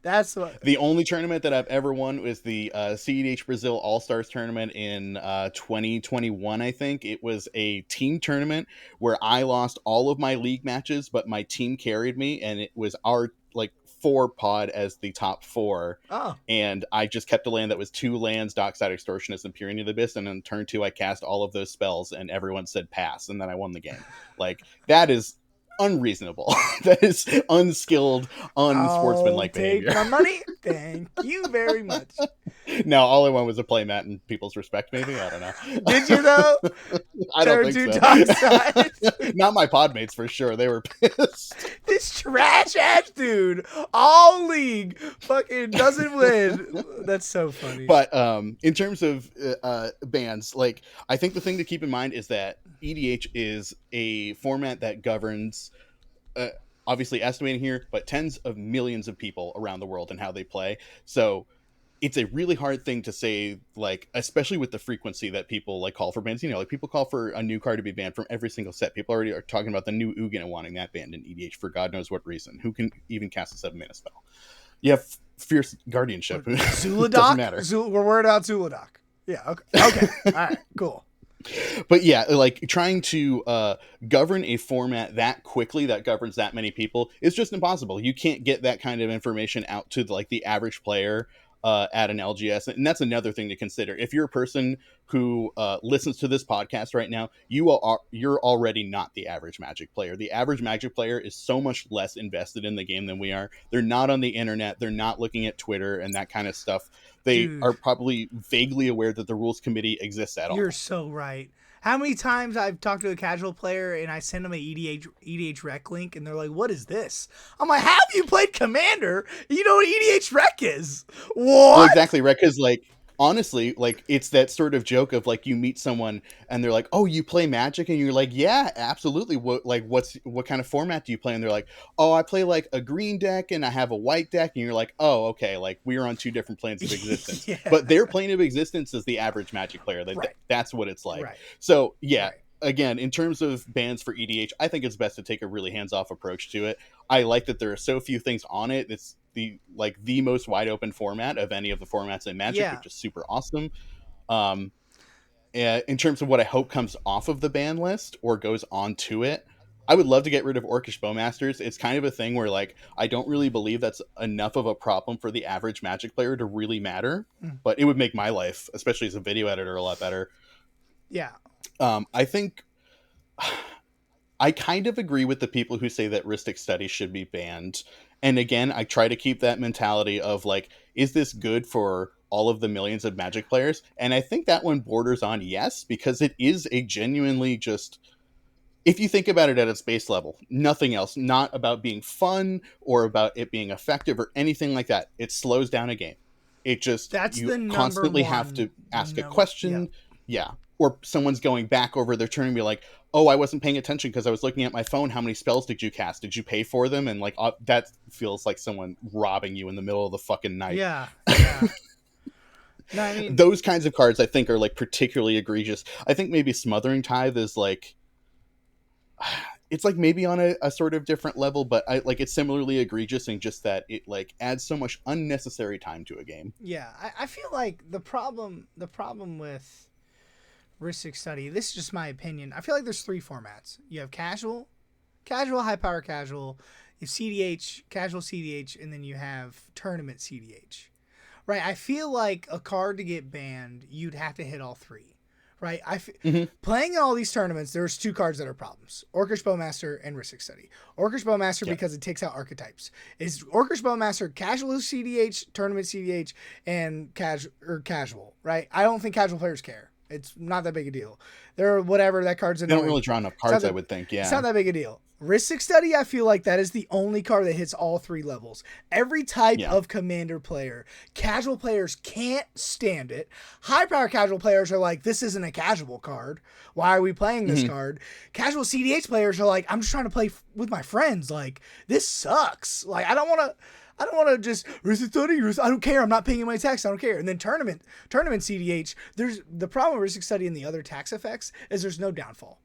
that's what... The only tournament that I've ever won was the Cedh Brazil All Stars tournament in 2021, I think. It was a team tournament where I lost all of my league matches, but my team carried me, and it was our like 4 pod as the top 4. Oh. And I just kept a land that was 2 lands, Dockside Extortionist, and Purity of the Abyss. And on turn 2, I cast all of those spells, and everyone said pass, and then I won the game. Like, that is unreasonable. That is unskilled, I'll unsportsmanlike take behavior. my money. Thank you very much. No, all I want was a playmat and people's respect, maybe. I don't know. Did you, though? I don't Turn think to so. Dockside. Not my podmates for sure. They were pissed. This trash ass dude, all league, fucking doesn't win. That's so funny. But in terms of bans, like I think the thing to keep in mind is that EDH is a format that governs, obviously estimating here, but tens of millions of people around the world and how they play. So it's a really hard thing to say, like, especially with the frequency that people like call for bans. You know, like people call for a new card to be banned from every single set. People already are talking about the new Ugin and wanting that banned in EDH for God knows what reason. Who can even cast a 7-mana spell? You have Fierce Guardianship. Zuladoc? Doesn't matter. We're worried about Zuladoc. Yeah, okay. Okay. All right, cool. But yeah, like trying to govern a format that quickly that governs that many people is just impossible. You can't get that kind of information out to like the average player at an LGS, and that's another thing to consider. If you're a person who listens to this podcast right now, you're already not the average Magic player. The average Magic player is so much less invested in the game than we are. They're not on the internet. They're not looking at Twitter and that kind of stuff. They are probably vaguely aware that the rules committee exists at all. You're so right. How many times I've talked to a casual player and I send them an EDH rec link and they're like, what is this? I'm like, have you played Commander? You know what EDH rec is? What? Well, exactly, right? Because like honestly, like it's that sort of joke of like you meet someone and they're like, oh, you play Magic? And you're like, yeah, absolutely. What kind of format do you play? And they're like, oh, I play like a green deck and I have a white deck. And you're like, oh, okay, like we're on 2 different planes of existence. Yeah. But their plane of existence is the average Magic player. That's what it's like. Right. So yeah. Right. Again, in terms of bans for EDH, I think it's best to take a really hands-off approach to it. I like that there are so few things on it. It's the most wide open format of any of the formats in Magic, which is super awesome. In terms of what I hope comes off of the ban list or goes onto it, I would love to get rid of Orcish Bowmasters. It's kind of a thing where like I don't really believe that's enough of a problem for the average Magic player to really matter, but it would make my life, especially as a video editor, a lot better. Yeah. I think I kind of agree with the people who say that Ristic Studies should be banned. And again, I try to keep that mentality of like, is this good for all of the millions of Magic players? And I think that one borders on yes, because it is a genuinely just, if you think about it at its base level, nothing else, not about being fun or about it being effective or anything like that. It slows down a game. It just, you constantly have to ask a question. Yeah. Or someone's going back over their turn and be like, oh, I wasn't paying attention because I was looking at my phone. How many spells did you cast? Did you pay for them? And like, that feels like someone robbing you in the middle of the fucking night. Yeah. Yeah. No, I mean, those kinds of cards I think are like particularly egregious. I think maybe Smothering Tithe is like, it's like maybe on a sort of different level, but I like it's similarly egregious in just that it like adds so much unnecessary time to a game. Yeah. I feel like the problem with Ristic Study, this is just my opinion. I feel like there's 3 formats. You have casual, high power casual, you have CDH, casual CDH, and then you have tournament CDH. Right? I feel like a card to get banned, you'd have to hit all 3. right? Hmm. Playing in all these tournaments, there's two cards that are problems: Orcish Bowmaster and Rhystic Study. Orcish Bowmaster Yeah. because it takes out archetypes. Is Orcish Bowmaster casual CDH, tournament CDH, and casual, right? I don't think casual players care. It's not that big a deal. They're whatever, that card's They don't annoying. really draw enough It's not cards, I that, would think. it's Yeah. not that big a deal. Rhystic Study, I feel like that is the only card that hits all three levels. Every type Yeah. of commander player. Casual players can't stand it. High power casual players are like, this isn't a casual card. Why are we playing this Mhm. card? Casual CDH players are like, I'm just trying to play with my friends. Like, this sucks. Like, I don't want to just Rhystic Study. I don't care. I'm not paying my tax. I don't care. And then tournament CDH. There's the problem with Rhystic Study and the other tax effects is there's no downfall.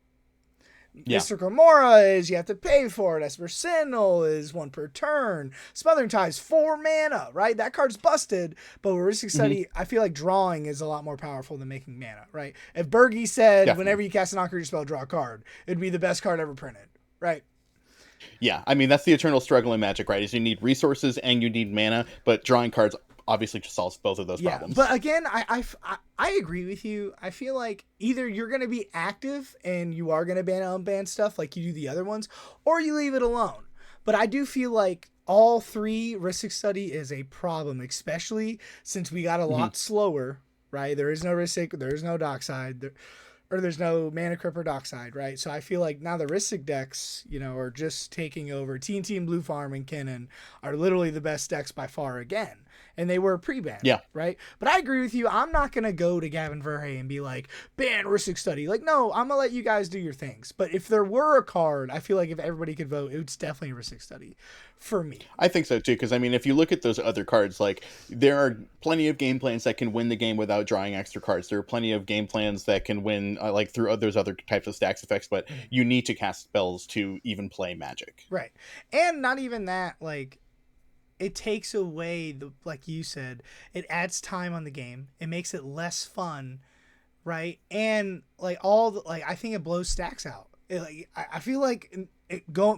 Yeah. Mr. Gamora is you have to pay for it. Esper Sentinel is 1 per turn. Smothering Tide is 4 mana, right? That card's busted, but with Rhystic Study, I feel like drawing is a lot more powerful than making mana, right? If Bergie said, Definitely. whenever you cast an non-creature spell, draw a card, it'd be the best card ever printed, right? Yeah, I mean that's the eternal struggle in Magic, right? Is you need resources and you need mana, but drawing cards obviously just solves both of those problems. But again, I agree with you. I feel like either you're going to be active and you are going to ban unban stuff like you do the other ones, or you leave it alone. But I do feel like all three Rhystic Study is a problem, especially since we got a lot slower, right? There is no Rhystic, there is no Dockside, there's no Mana Crypt or Dockside, right? So I feel like now the Rhystic decks, are just taking over. TNT and Blue Farm and Kinnan are literally the best decks by far again. And they were pre-banned, right? But I agree with you. I'm not going to go to Gavin Verhey and be like, ban Rhystic Study. Like, no, I'm going to let you guys do your things. But if there were a card, I feel like if everybody could vote, it's definitely Rhystic Study for me. I think so too, because I mean, if you look at those other cards, like there are plenty of game plans that can win the game without drawing extra cards. There are plenty of game plans that can win like through those other types of stacks effects, but you need to cast spells to even play Magic. Right. And not even that, like, it takes away like you said, it adds time on the game. It makes it less fun, right? And like I think it blows stacks out. I feel like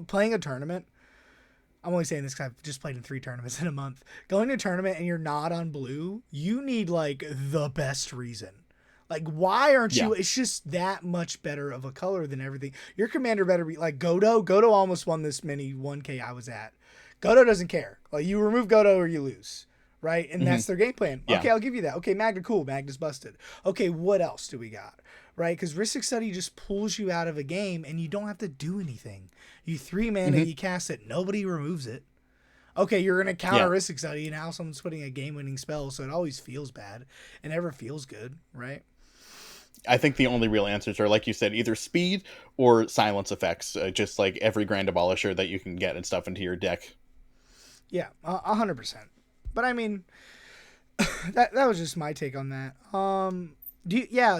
playing a tournament. I'm only saying this because I've just played in 3 tournaments in a month. Going to a tournament and you're not on blue, you need like the best reason. Like, why aren't you? It's just that much better of a color than everything. Your commander better be like Godo. Godo almost won this mini 1K I was at. Godo doesn't care. Like, you remove Godo or you lose, right? And that's their game plan. Yeah. Okay, I'll give you that. Okay, Magda, cool. Magda's busted. Okay, what else do we got? Right? Because Rhystic Study just pulls you out of a game and you don't have to do anything. You 3 mana, you cast it, nobody removes it. Okay, you're going to counter Rhystic Study, and now someone's putting a game-winning spell, so it always feels bad. It never feels good, right? I think the only real answers are, like you said, either speed or silence effects, just like every Grand Abolisher that you can get and stuff into your deck. Yeah, 100%. But I mean, that was just my take on that.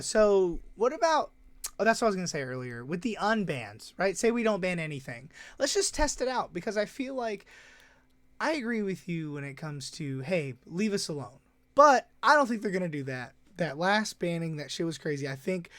So what about, that's what I was going to say earlier, with the unbans, right? Say we don't ban anything. Let's just test it out, because I feel like I agree with you when it comes to, hey, leave us alone. But I don't think they're going to do that. That last banning, that shit was crazy. I think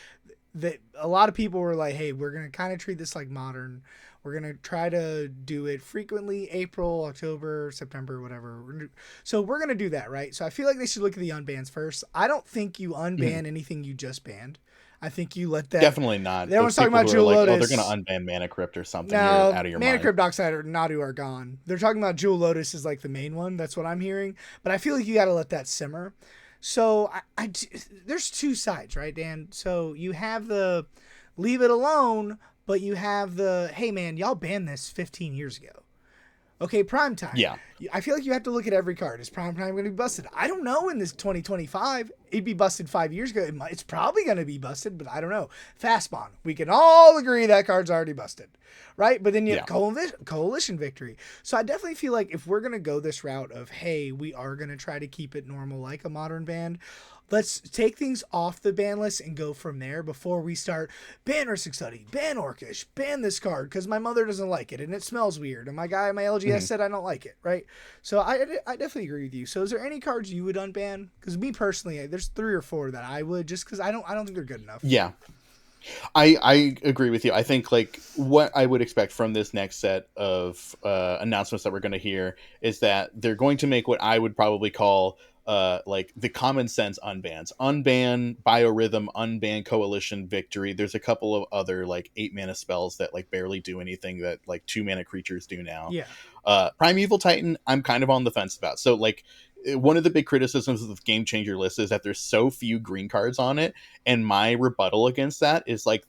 that a lot of people were like, hey, we're going to kind of treat this like Modern. We're going to try to do it frequently, April, October, September, whatever. So we're going to do that, right? So I feel like they should look at the unbans first. I don't think you unban anything you just banned. I think you let that... Definitely not. Everyone's talking about Jewel Lotus. Oh, they're going to unban Mana Crypt or something. No, You're out of your mind. Mana Crypt, Dockside, or Nadu are gone. They're talking about Jewel Lotus is like the main one. That's what I'm hearing. But I feel like you got to let that simmer. So there's 2 sides, right, Dan? So you have the leave it alone, but you have the, hey, man, y'all banned this 15 years ago. Okay, prime time. Yeah. I feel like you have to look at every card. Is prime time going to be busted? I don't know in this 2025. It'd be busted 5 years ago. It's probably going to be busted, but I don't know. Fast Spawn. We can all agree that card's already busted, right? But then you have Coalition Victory. So I definitely feel like if we're going to go this route of, hey, we are going to try to keep it normal like a Modern ban, let's take things off the ban list and go from there before we start ban Rhystic Study, ban Orcish, ban this card because my mother doesn't like it and it smells weird and my guy at my LGS said I don't like it, right? So I definitely agree with you. So is there any cards you would unban? Because me personally, there's 3 or 4 that I would, just because I don't think they're good enough. Yeah. I agree with you. I think like what I would expect from this next set of announcements that we're going to hear is that they're going to make what I would probably call like the common sense unbans, unban biorhythm, unban coalition victory. There's a couple of other like 8 mana spells that like barely do anything that like 2 mana creatures do now. Yeah. Primeval Titan, I'm kind of on the fence about. So like one of the big criticisms of the game changer list is that there's so few green cards on it, and my rebuttal against that is like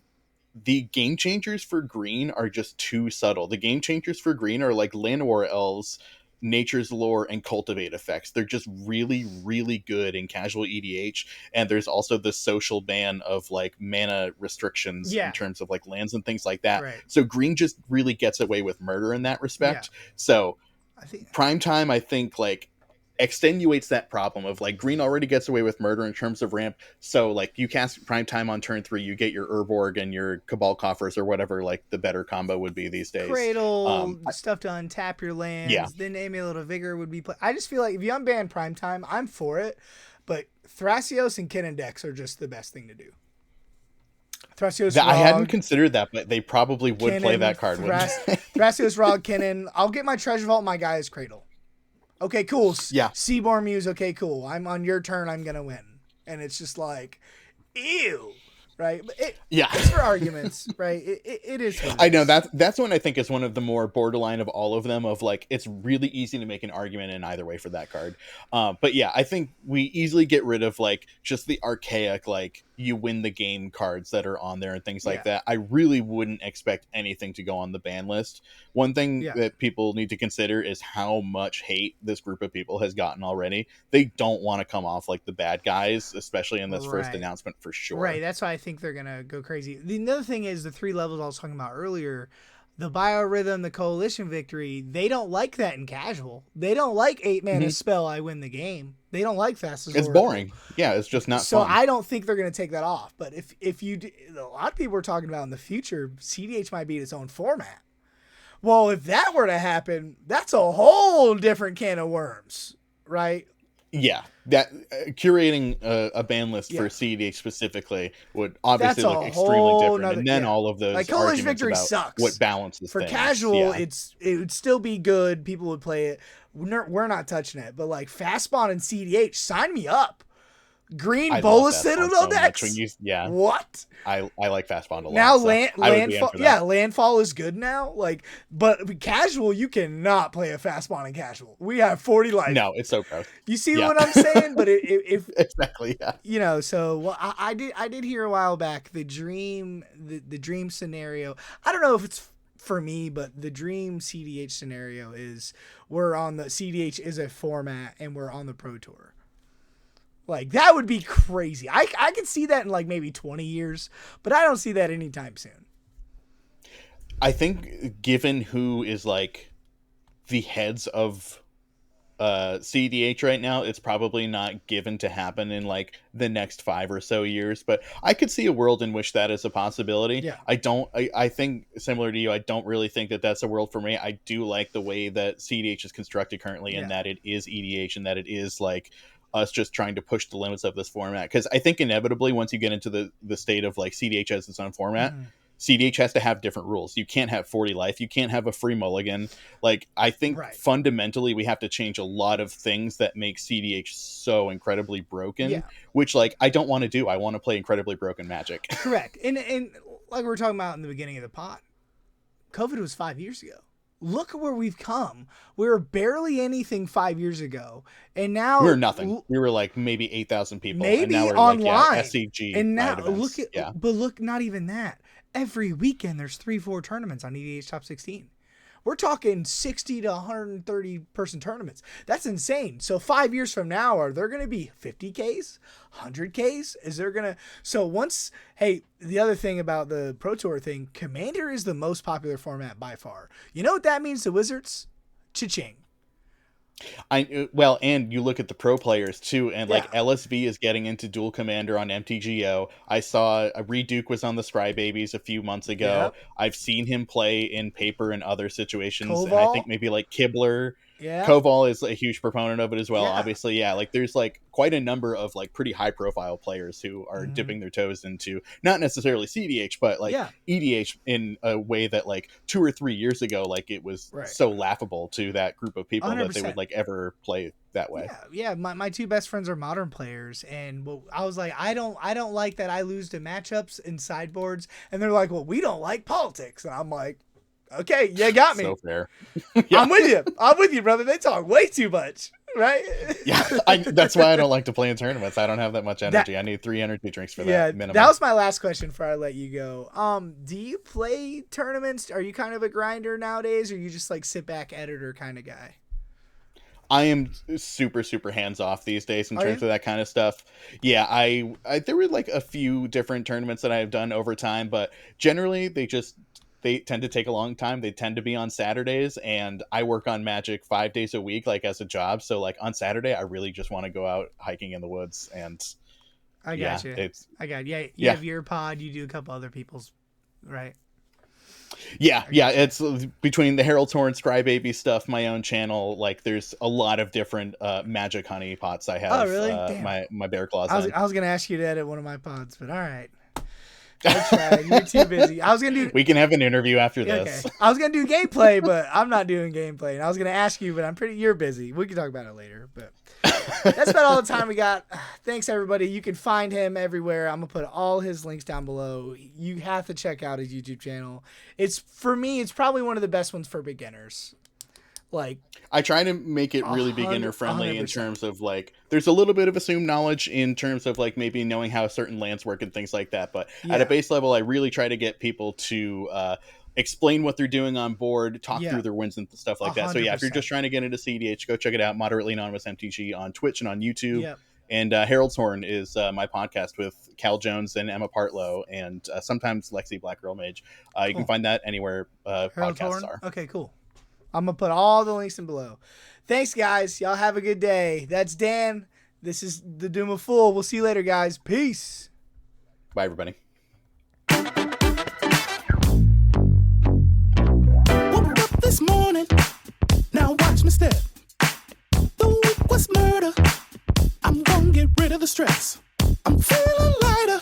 the game changers for green are just too subtle. The game changers for green are like Llanowar Elves, Nature's Lore, and Cultivate effects. They're just really, really good in casual EDH. And there's also the social ban of like mana restrictions in Yeah. terms of like lands and things like that. Right. So green just really gets away with murder in that respect. So I think. prime time, I think, like extenuates that problem of like green already gets away with murder in terms of ramp. So like you cast prime time on turn 3, you get your Urborg and your Cabal Coffers or whatever like the better combo would be these days. Cradle stuff to untap your lands. Yeah. Then Amulet of Vigor would be. I just feel like if you unban Primetime, I'm for it. But Thrasios and Kinnan decks are just the best thing to do. Thrasios. I hadn't considered that, but they probably would Kinnan, play that card. Thrasios, Rog, Kinnan. I'll get my Treasure Vault. My guy is Cradle. Okay, cool. Yeah. Seaborn Muse. Okay, cool. I'm on your turn. I'm gonna win. And it's just like, ew. Right, but it's for arguments, right? It is. I know that's one I think is one of the more borderline of all of them. Of like, it's really easy to make an argument in either way for that card. But yeah, I think we easily get rid of like just the archaic like you win the game cards that are on there and things like that. I really wouldn't expect anything to go on the ban list. One thing that people need to consider is how much hate this group of people has gotten already. They don't want to come off like the bad guys, especially in this first announcement for sure. Right, that's why I think they're gonna go crazy. The other thing is the 3 levels I was talking about earlier. The Biorhythm, the Coalition Victory, they don't like that in casual. They don't like 8 mana spell, I win the game. They don't like fast as It's boring. Yeah, it's just not so fun. I don't think they're going to take that off. But if you do, a lot of people are talking about in the future, CDH might be its own format. Well, if that were to happen, that's a whole different can of worms, right? Yeah, that curating a ban list for CDH specifically would obviously look extremely different, and then all of those like Coalition arguments Victory about sucks. what balances for things. casual. It would still be good. People would play it. We're not touching it. But like Fast Spawn and CDH, sign me up. Green Bola Citadel decks. What? I like Fast Spawn a lot. Now Landfall is good now. Like, but casual, you cannot play a Fast Spawn in casual. We have 40 life. No, it's so gross. You see what I'm saying? But if exactly, you know, so well, I did hear a while back the dream scenario. I don't know if it's for me, but the dream CDH scenario is we're on the CDH is a format and we're on the Pro Tour. Like, that would be crazy. I could see that in, like, maybe 20 years, but I don't see that anytime soon. I think, given who is, like, the heads of CDH right now, it's probably not given to happen in, like, the next 5 or so years, but I could see a world in which that is a possibility. Yeah. I think, similar to you, I don't really think that that's a world for me. I do like the way that CDH is constructed currently, in that it is EDH, and that it is, like, us just trying to push the limits of this format, because I think inevitably once you get into the state of like CDH as its own format, CDH has to have different rules. You can't have 40 life, you can't have a free mulligan. Like, I think fundamentally we have to change a lot of things that make CDH so incredibly broken, which like I don't want to do. I want to play incredibly broken Magic. Correct. And like we were talking about in the beginning of the pod, COVID was 5 years ago. Look where we've come. We were barely anything 5 years ago, and now we were nothing. We were like maybe 8,000 people, maybe and now we're online. Like, SCG, and now events. look, not even that. Every weekend there's 3-4 tournaments on EDH Top 16. We're talking 60 to 130 person tournaments. That's insane. So 5 years from now, are there going to be 50Ks, 100Ks? Is there going to... So once... Hey, the other thing about the Pro Tour thing, Commander is the most popular format by far. You know what that means to Wizards? Cha-ching. And you look at the pro players too, and like LSV is getting into dual commander on MTGO. I saw Reduke was on the Scry Babies a few months ago. I've seen him play in paper and other situations, and I think maybe like Kibler Yeah. Koval is a huge proponent of it as well. Yeah. Obviously, yeah, like there's like quite a number of like pretty high profile players who are Mhm. dipping their toes into not necessarily CDH, but like Yeah. EDH in a way that like 2 or 3 years ago, like it was Right. so laughable to that group of people that they 100%. would like ever play that way. Yeah, yeah. My two best friends are modern players, and well, I was like, I don't like that I lose to matchups in sideboards, and they're like, well, we don't like politics, and I'm like, okay, you got me. So fair. Yeah. I'm with you, brother. They talk way too much, right? Yeah, that's why I don't like to play in tournaments. I don't have that much energy. I need 3 energy drinks for that minimum. That was my last question before I let you go. Do you play tournaments? Are you kind of a grinder nowadays, or you just like sit back editor kind of guy? I am super, super hands off these days in terms you? of that kind of stuff. Yeah, I there were like a few different tournaments that I have done over time, but generally they tend to take a long time. They tend to be on Saturdays, and I work on Magic 5 days a week, like as a job. So like on Saturday, I really just want to go out hiking in the woods, and I got you. You Yeah. have your pod. You do a couple other people's, right? Yeah, it's between the Herald's Horn, Crybaby stuff, my own channel. Like, there's a lot of different Magic honey pots I have. Oh, really? Damn. My bear claws. I was gonna ask you to edit one of my pods, but all right. I tried. You're too busy. I was gonna do. We can have an interview after this. Okay. I was gonna do gameplay, but I'm not doing gameplay. And I was gonna ask you, but you're busy. We can talk about it later. But that's about all the time we got. Thanks everybody. You can find him everywhere. I'm gonna put all his links down below. You have to check out his YouTube channel. It's probably one of the best ones for beginners. Like, I try to make it really beginner friendly 100%. in terms of like there's a little bit of assumed knowledge in terms of like maybe knowing how certain lands work and things like that, but at a base level I really try to get people to explain what they're doing on board, talk through their wins and stuff like that. So yeah, if you're just trying to get into CDH, go check it out. Moderately Anonymous MTG on Twitch and on YouTube. Yep. And Herald's Horn is my podcast with Cal Jones and Emma Partlow, and sometimes Lexi Black Girl Mage. You can find that anywhere Herald's podcasts Horn? are. Okay, cool. I'm going to put all the links in below. Thanks, guys. Y'all have a good day. That's Dan. This is the Doom of Fool. We'll see you later, guys. Peace. Bye, everybody. Woke up this morning, now watch me step. The week was murder, I'm gonna get rid of the stress. I'm feeling lighter,